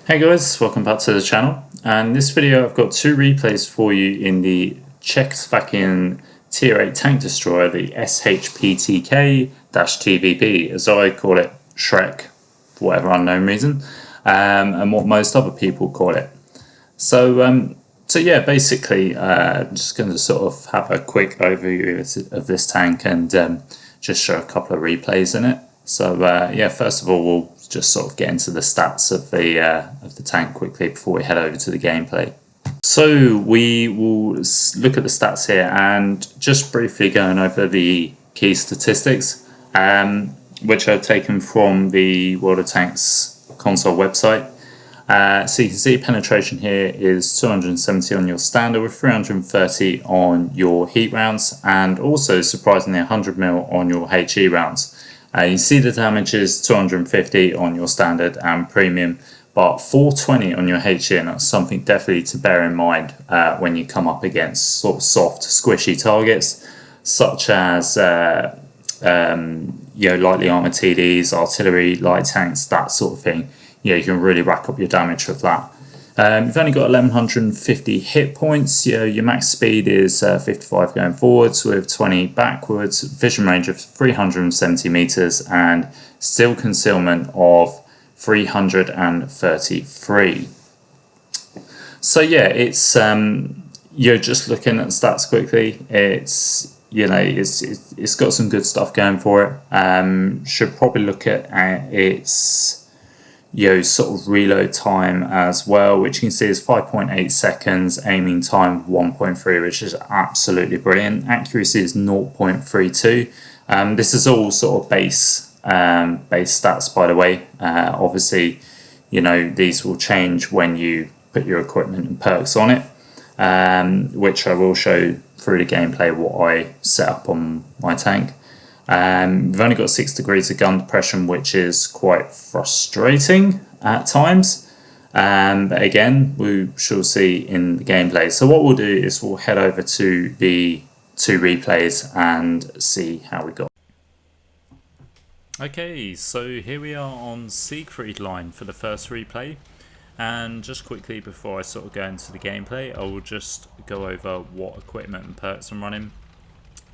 Hey guys, welcome back to the channel, and in this video I've got two replays for you in the Czech Tier 8 tank destroyer, the SHPTK-TVP, as I call it, Shrek, for whatever unknown reason, and what most other people call it. So yeah, basically I'm just going to sort of have a quick overview of this tank and just show a couple of replays in it. So yeah, first of all, we'll just sort of get into the stats of the tank quickly before we head over to the gameplay. So we will look at the stats here and just briefly going over the key statistics, which I've taken from the World of Tanks console website. So you can see penetration here is 270 on your standard with 330 on your heat rounds, and also surprisingly 100mm on your HE rounds. You see the damage is 250 on your standard and premium, but 420 on your HE, and that's something definitely to bear in mind when you come up against sort of soft, squishy targets, such as lightly armored TDs, artillery, light tanks, that sort of thing. You can really rack up your damage with that. You've only got 1150 hit points. Your max speed is 55 going forwards with 20 backwards, vision range of 370 meters, and still concealment of 333. So yeah, it's you're just looking at stats quickly. It's it's got some good stuff going for it. Should probably look at its sort of reload time as well, which you can see is 5.8 seconds, aiming time 1.3, which is absolutely brilliant. Accuracy is 0.32. This is all sort of base stats, by the way. Obviously, these will change when you put your equipment and perks on it, which I will show through the gameplay what I set up on my tank. We've only got 6 degrees of gun depression, which is quite frustrating at times. But again, we shall see in the gameplay. So what we'll do is we'll head over to the two replays and see how we got. Okay, so here we are on Siegfried line for the first replay. And just quickly before I sort of go into the gameplay, I will just go over what equipment and perks I'm running.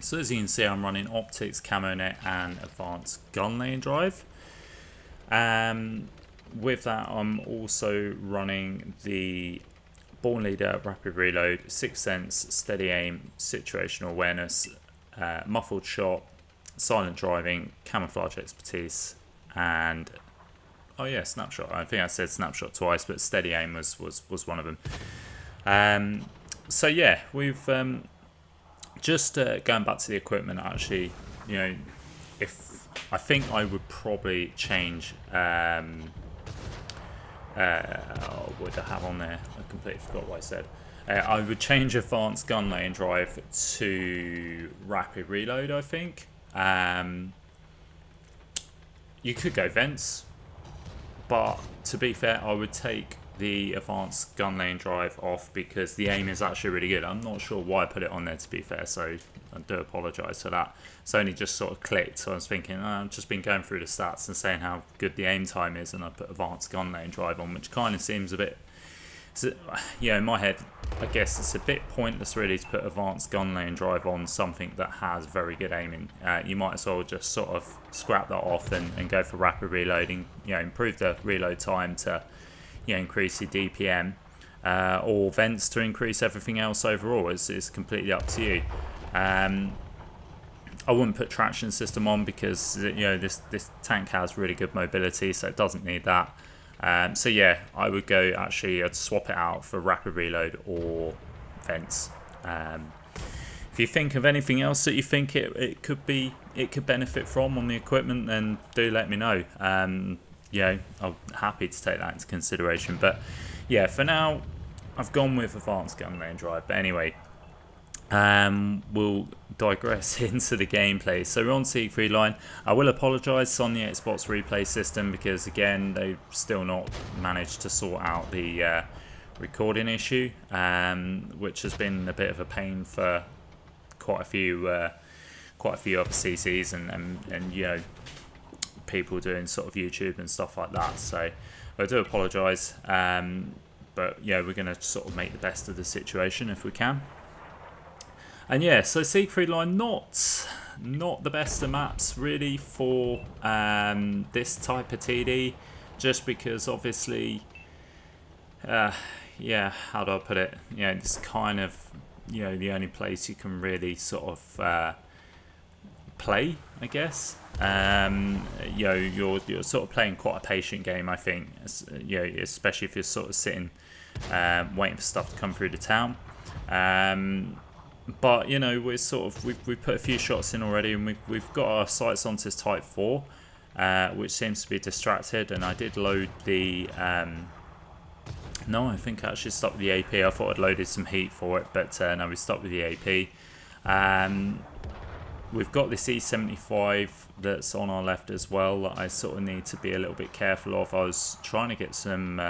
So as you can see, I'm running Optics, Camo Net and Advanced Gun Lane Drive. With that, I'm also running the Born Leader, Rapid Reload, Sixth Sense, Steady Aim, Situational Awareness, Muffled Shot, Silent Driving, Camouflage Expertise, and oh yeah, Snapshot. I think I said Snapshot twice, but Steady Aim was one of them. So yeah, we've just going back to the equipment, actually, if I think I would probably change what did I have on there? I completely forgot what I said. I would change Advanced Gun Lane Drive to Rapid Reload, I think. You could go Vents, but to be fair, I would take the Advanced Gun Lane Drive off because the aim is actually really good. I'm not sure why I put it on there, to be fair, so I do apologise for that. It's only just sort of clicked, so I was thinking, I've just been going through the stats and saying how good the aim time is, and I put Advanced Gun Lane Drive on, which kind of seems a bit, in my head, I guess it's a bit pointless really to put Advanced Gun Lane Drive on something that has very good aiming. You might as well just sort of scrap that off and go for Rapid Reloading, improve the reload time to increase your DPM, or Vents to increase everything else overall. It's completely up to you. I wouldn't put traction system on because this tank has really good mobility, so it doesn't need that. So yeah, I would go I'd swap it out for Rapid Reload or Vents. If you think of anything else that you think it could benefit from on the equipment, then do let me know. I'm happy to take that into consideration. But yeah, for now, I've gone with Advanced Gun Lane Drive. But anyway, we'll digress into the gameplay. So we're on Siegfried line. I will apologise on the Xbox replay system because again, they've still not managed to sort out the recording issue, which has been a bit of a pain for quite a few other CCs and people doing sort of YouTube and stuff like that. So I do apologise, but yeah, we're going to sort of make the best of the situation if we can. And yeah, so Siegfried Line, not the best of maps really for this type of TD, just because obviously, yeah, how do I put it? Yeah, it's kind of, you know, the only place you can really sort of play, I guess. You know, you're sort of playing quite a patient game, I think. You know, especially if you're sort of sitting, waiting for stuff to come through the town. But you know, we're sort of we've put a few shots in already, and we've got our sights onto this Type 4, which seems to be distracted. And I did load the. No, I think I actually stopped with the AP. I thought I'd loaded some heat for it, but no, we stopped with the AP. We've got this E75 that's on our left as well that I sort of need to be a little bit careful of. I was trying to get some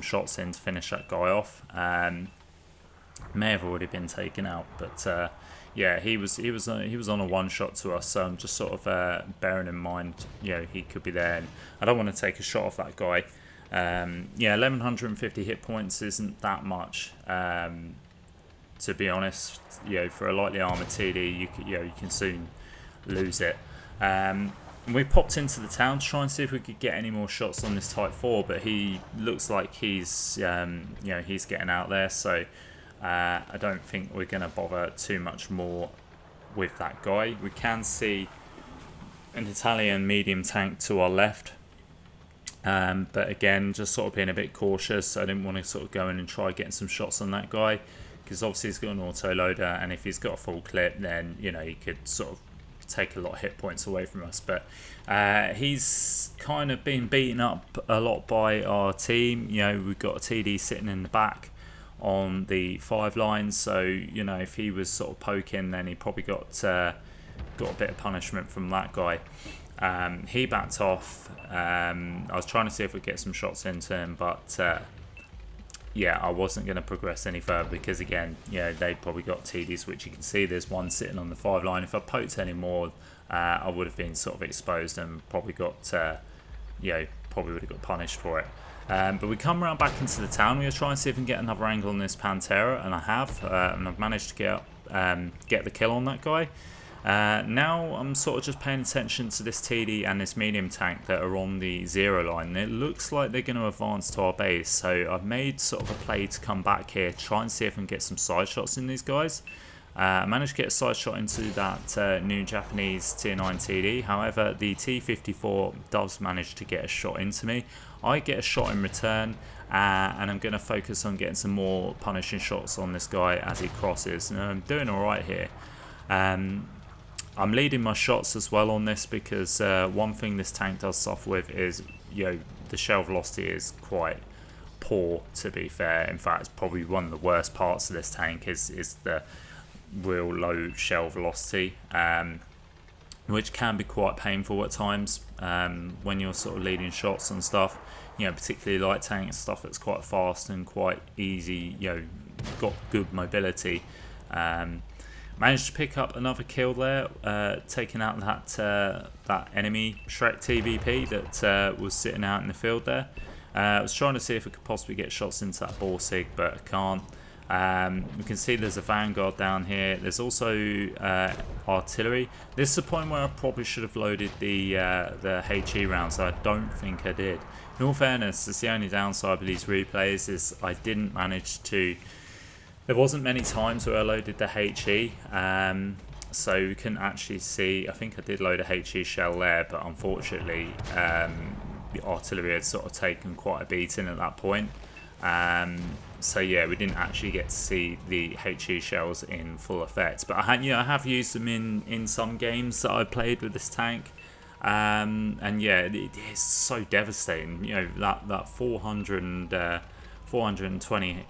shots in to finish that guy off. May have already been taken out, but yeah, he was on a one shot to us. So I'm just sort of bearing in mind, you know, he could be there, and I don't want to take a shot off that guy. Yeah, 1150 hit points isn't that much. To be honest, you know, for a lightly armoured TD, you can soon lose it. We popped into the town to try and see if we could get any more shots on this Type 4, but he looks like he's, you know, he's getting out there. So I don't think we're going to bother too much more with that guy. We can see an Italian medium tank to our left. But again, just sort of being a bit cautious. I didn't want to sort of go in and try getting some shots on that guy, because obviously he's got an auto loader, and if he's got a full clip, then you know he could sort of take a lot of hit points away from us. But he's kind of been beaten up a lot by our team. You know, we've got a TD sitting in the back on the 5 lines, so you know, if he was sort of poking, then he probably got a bit of punishment from that guy. He backed off. I was trying to see if we could get some shots into him, but yeah, I wasn't going to progress any further because, again, yeah, they probably got TDs, which you can see there's one sitting on the 5 line. If I poked any more, I would have been sort of exposed and probably got, you know, probably would have got punished for it. But we come around back into the town. We're going to try and see if we can get another angle on this Pantera, and I have, and I've managed to get the kill on that guy. Now I'm sort of just paying attention to this TD and this medium tank that are on the 0 line. It looks like they're going to advance to our base, so I've made sort of a play to come back here, try and see if I can get some side shots in these guys. I managed to get a side shot into that new Japanese tier 9 TD. However, the T54 does manage to get a shot into me. I get a shot in return, and I'm going to focus on getting some more punishing shots on this guy as he crosses. And I'm doing alright here. I'm leading my shots as well on this because one thing this tank does suffer with is, you know, the shell velocity is quite poor, to be fair. In fact, it's probably one of the worst parts of this tank is the real low shell velocity, which can be quite painful at times when you're sort of leading shots and stuff. You know, particularly light tank stuff that's quite fast and quite easy, you know, got good mobility. Managed to pick up another kill there, taking out that enemy SHPTK-TVP that was sitting out in the field there. I was trying to see if I could possibly get shots into that Borsig, but I can't. We can see there's a Vanguard down here. There's also artillery. This is the point where I probably should have loaded the HE rounds. I don't think I did. In all fairness, it's the only downside with these replays is I didn't manage to. There wasn't many times where I loaded the HE, so you can actually see, I think I did load a HE shell there, but unfortunately the artillery had sort of taken quite a beating at that point. So yeah, we didn't actually get to see the HE shells in full effect. But I have used them in some games that I played with this tank. And yeah, it is so devastating. You know, that 420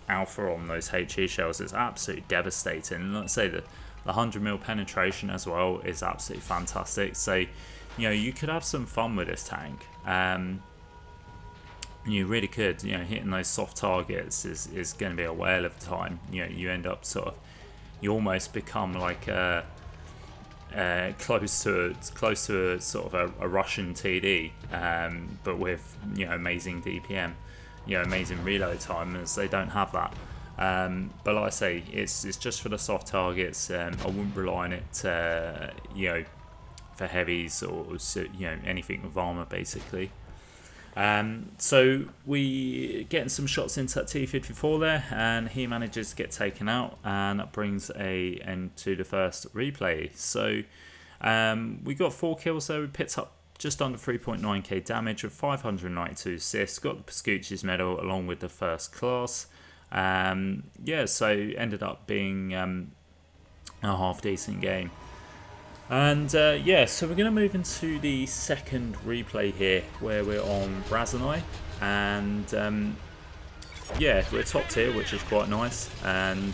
alpha on those HE shells is absolutely devastating. And let's say that the 100mm penetration as well is absolutely fantastic. So, you know, you could have some fun with this tank. You really could. You know, hitting those soft targets is going to be a whale of a time. You know, you end up sort of, you almost become like a close to a sort of a Russian TD, but with amazing DPM, amazing reload time, as they don't have that. But like I say, it's just for the soft targets. I wouldn't rely on it, for heavies or anything with armor basically. So we getting some shots into that T-54 there, and he manages to get taken out, and that brings a end to the first replay. So we got 4 kills there. We picked up just under 3.9k damage with 592 assists. Got the Pascucci's medal along with the first class. So ended up being a half decent game. And so we're going to move into the second replay here, where we're on Razanai, and we're top tier, which is quite nice. And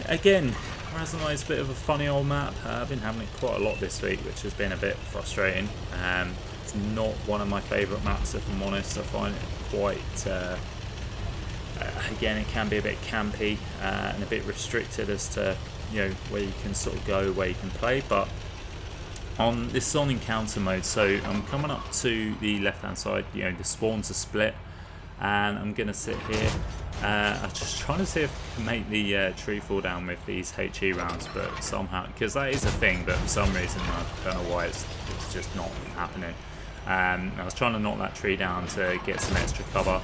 again, Razanai is a bit of a funny old map. I've been having it quite a lot this week, which has been a bit frustrating. It's not one of my favourite maps, if I'm honest. I find it quite again, it can be a bit campy and a bit restricted as to where you can sort of go, where you can play. But this is on encounter mode, so I'm coming up to the left hand side. The spawns are split, and I'm gonna sit here. I'm just trying to see if I can make the tree fall down with these HE rounds, but somehow, because that is a thing, but for some reason I don't know why it's just not happening. I was trying to knock that tree down to get some extra cover,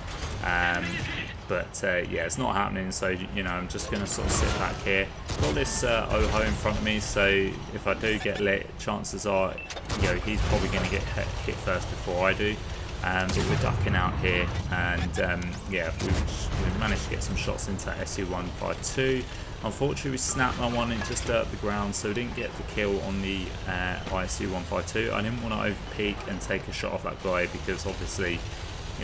but it's not happening. So I'm just going to sort of sit back here. Got this Oho in front of me, so if I do get lit, chances are he's probably going to get hit first before I do. But we're ducking out here, and we managed to get some shots into that SU-152. Unfortunately, we snapped my one and just dirt the ground, so we didn't get the kill on the ISU-152. I didn't want to overpeak and take a shot off that guy, because obviously,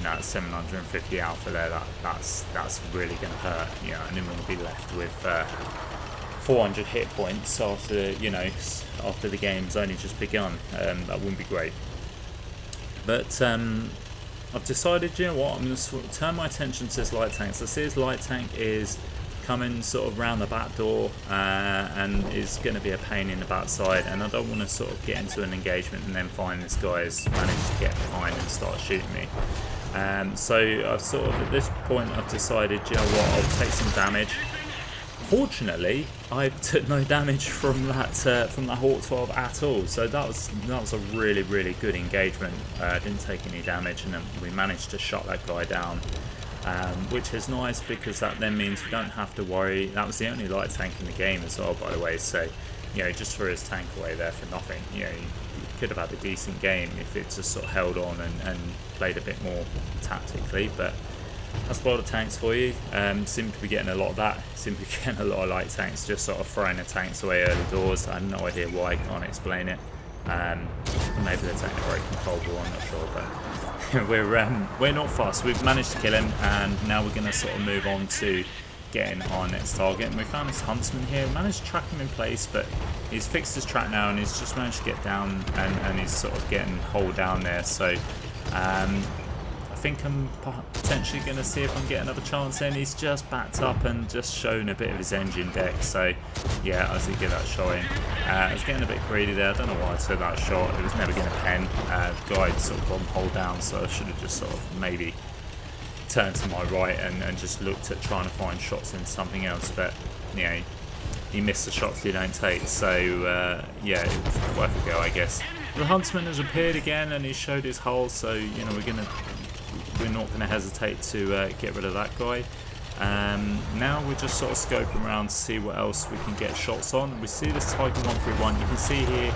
at 750 alpha there, that's really going to hurt. I didn't want to be left with 400 hit points after after the game's only just begun. That wouldn't be great. But I've decided, I'm going to sort of turn my attention to this light tank. So I see this light tank is coming sort of round the back door, and is going to be a pain in the backside, and I don't want to sort of get into an engagement and then find this guy has managed to get behind and start shooting me. So I've sort of, at this point, I've decided, I'll take some damage. Fortunately, I took no damage from that Hawk 12 at all, so that was a really, really good engagement. Didn't take any damage, and then we managed to shut that guy down, which is nice, because that then means we don't have to worry. That was the only light tank in the game as well, by the way, so just threw his tank away there for nothing. He could have had a decent game if it just sort of held on and played a bit more tactically, but that's a lot of tanks for you. Seem to be getting a lot of that. Seem to be getting a lot of light tanks, just sort of throwing the tanks away early doors. I have no idea why, I can't explain it. Maybe they're taking a break from Cold War, I'm not sure, but we're not fussed. We've managed to kill him, and now we're going to sort of move on to getting our next target. And we found this huntsman here. We managed to track him in place, but he's fixed his track now, and he's just managed to get down, and he's sort of getting holed down there. So I think I'm potentially going to see if I can get another chance in. He's just backed up and just shown a bit of his engine deck, so yeah, I see get that shot in. I was getting a bit greedy there. I don't know why I took that shot. It was never going to pen. The guy had sort of gone hold down, so I should have just sort of maybe turned to my right and just looked at trying to find shots in something else, but you miss the shots you don't take, so yeah, it was worth a go, I guess. The huntsman has appeared again, and he showed his hull, so we're not going to hesitate to get rid of that guy. Now we're just sort of scoping around to see what else we can get shots on. We see this Tiger 131. You can see here,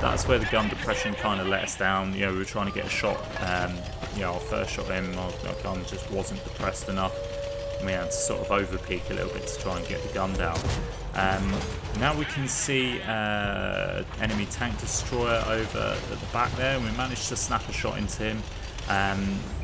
that's where the gun depression kind of let us down. We were trying to get a shot. Our first shot in, our gun just wasn't depressed enough. We had to sort of overpeak a little bit to try and get the gun down. Now we can see enemy tank destroyer over at the back there, and we managed to snap a shot into him.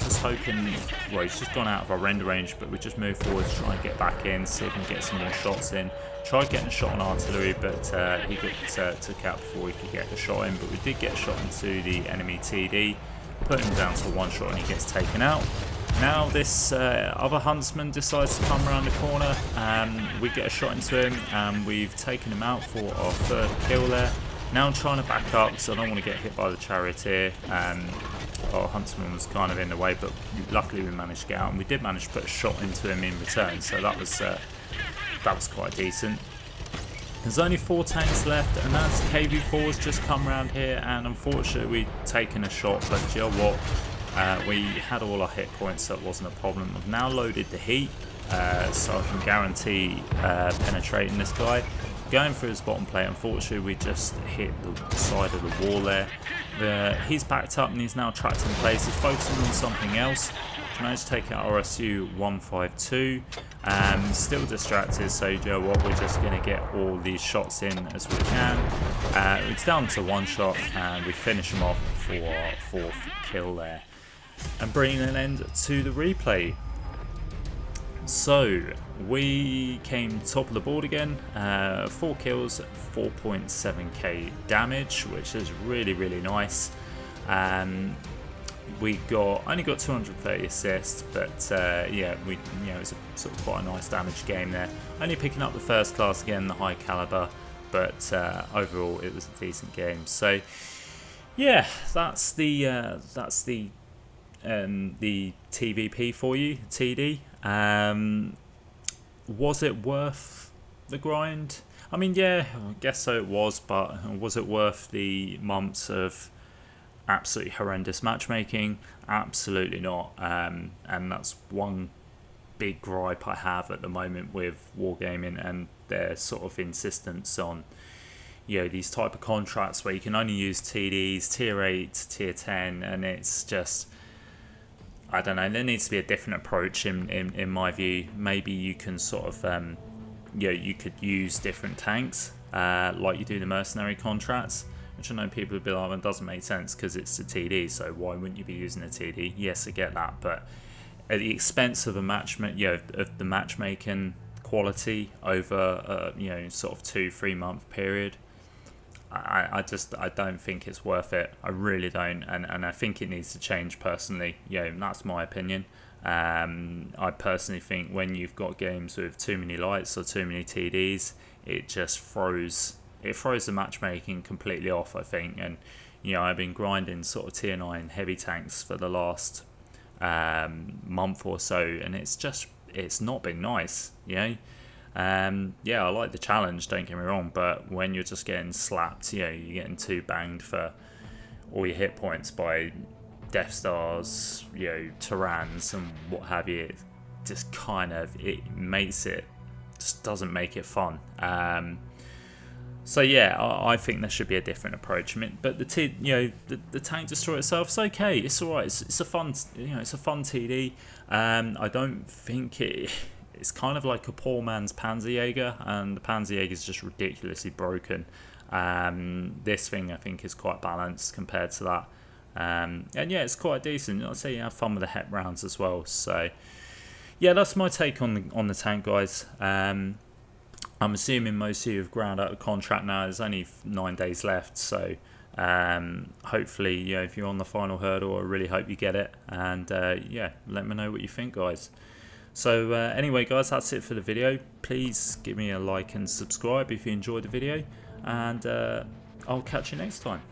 Just hoping, well, he's just gone out of our render range, but we just move forward to try and get back in, see if we can get some more shots in. Tried getting a shot on artillery, but he got took out before we could get the shot in, but we did get a shot into the enemy TD, put him down to one shot and he gets taken out. Now this other huntsman decides to come around the corner. We get a shot into him and we've taken him out for our third kill there. Now I'm trying to back up because I don't want to get hit by the charioteer. Our huntsman was kind of in the way, but luckily we managed to get out, and we did manage to put a shot into him in return, so that was quite decent. There's only 4 tanks left, and as KV4's just come around here, and unfortunately we've taken a shot, but you know what? We had all our hit points, so it wasn't a problem. I've now loaded the heat, so I can guarantee penetrating this guy. Going through his bottom plate, unfortunately we just hit the side of the wall there. He's backed up and he's now trapped in place. He's focusing on something else. Managed to take out RSU 152. Still distracted, so you know what, we're just going to get all these shots in as we can. It's down to 1 shot and we finish him off for our 4th kill there. And bringing an end to the replay. So we came top of the board again, 4 kills, 4.7k damage, which is really nice. We only got 230 assists, but yeah, it's a sort of quite a nice damage game there. Only picking up the first class again, the high caliber, but overall it was a decent game. So yeah, that's the TVP for you, TD. Was it worth the grind? I mean, yeah, I guess so it was, but was it worth the months of absolutely horrendous matchmaking? Absolutely not. And that's one big gripe I have at the moment with Wargaming and their sort of insistence on, you know, these type of contracts where you can only use TDs, tier 8, tier 10, and it's just, I don't know, there needs to be a different approach in my view. Maybe you can sort of, you could use different tanks, like you do the mercenary contracts, which I know people would be like, well, it doesn't make sense because it's a TD, so why wouldn't you be using a TD? Yes, I get that, but at the expense of of the matchmaking quality over, sort of 2-3 month period, I don't think it's worth it. I really don't, and I think it needs to change personally. That's my opinion. I personally think when you've got games with too many lights or too many TDs, it just throws the matchmaking completely off, I think. And I've been grinding sort of tier 9 heavy tanks for the last month or so, and it's not been nice. Yeah, I like the challenge, don't get me wrong, but when you're just getting slapped, you're getting 2 banged for all your hit points by Death Stars, Tyrans and what have you, it just just doesn't make it fun. So yeah, I think there should be a different approach. I mean, but the tank destroyer itself, it's okay. It's all right. It's a fun, it's a fun TD. I don't think it's kind of like a poor man's Panzerjäger, and the Panzerjäger is just ridiculously broken. This thing I think is quite balanced compared to that. And yeah, it's quite decent. I'd say you have fun with the HEP rounds as well. So yeah, that's my take on the tank, guys. I'm assuming most of you have ground out the contract now. There's only 9 days left, so hopefully, if you're on the final hurdle, I really hope you get it. And yeah, let me know what you think, guys. So anyway, guys, that's it for the video. Please give me a like and subscribe if you enjoyed the video, and I'll catch you next time.